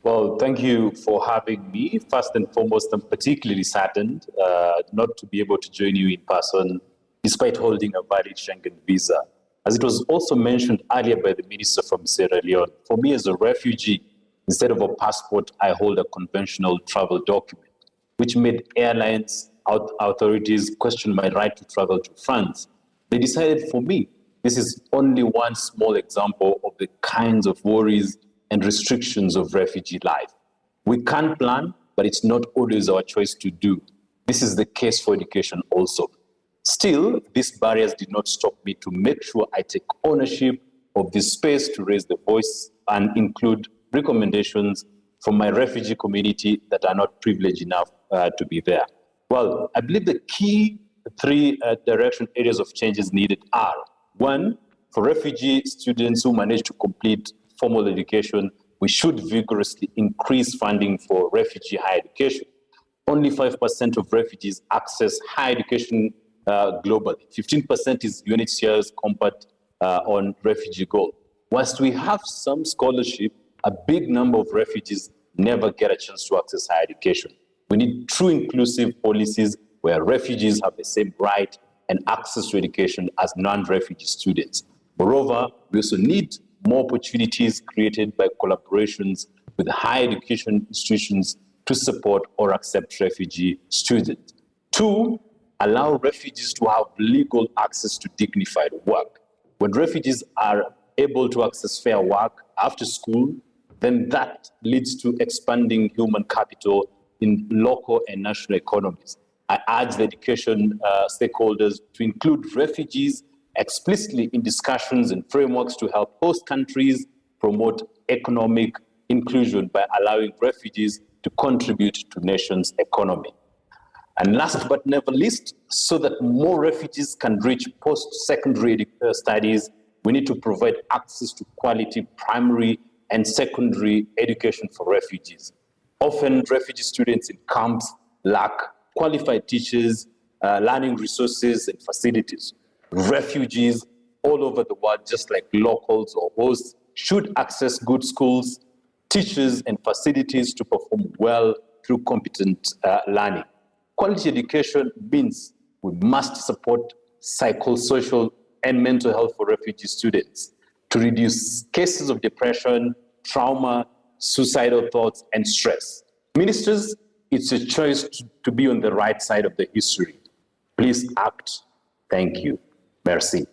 Well, thank you for having me. First and foremost, I'm particularly saddened not to be able to join you in person, despite holding a valid Schengen visa. As it was also mentioned earlier by the minister from Sierra Leone, for me as a refugee, instead of a passport, I hold a conventional travel document, which made airlines authorities question my right to travel to France. They decided for me, this is only one small example of the kinds of worries and restrictions of refugee life. We can't plan, but it's not always our choice to do. This is the case for education also. Still, these barriers did not stop me to make sure I take ownership of this space to raise the voice and include recommendations from my refugee community that are not privileged enough to be there. Well, I believe the key three direction areas of changes needed are: one, for refugee students who manage to complete formal education, we should vigorously increase funding for refugee higher education. Only 5% of refugees access higher education globally. 15% is UNHCR's compact on refugee goal. Whilst we have some scholarship, a big number of refugees never get a chance to access higher education. We need true inclusive policies where refugees have the same right and access to education as non-refugee students. Moreover, we also need more opportunities created by collaborations with higher education institutions to support or accept refugee students. Two, allow refugees to have legal access to dignified work. When refugees are able to access fair work after school, then that leads to expanding human capital in local and national economies. I urge the education stakeholders to include refugees explicitly in discussions and frameworks to help host countries promote economic inclusion by allowing refugees to contribute to nations' economy. And last but never least, so that more refugees can reach post-secondary studies, we need to provide access to quality primary and secondary education for refugees. Often, refugee students in camps lack qualified teachers, learning resources, and facilities. Refugees all over the world, just like locals or hosts, should access good schools, teachers, and facilities to perform well through competent learning. Quality education means we must support psychosocial and mental health for refugee students to reduce cases of depression, trauma, suicidal thoughts, and stress. Ministers, it's a choice to be on the right side of the history. Please act. Thank you. Merci.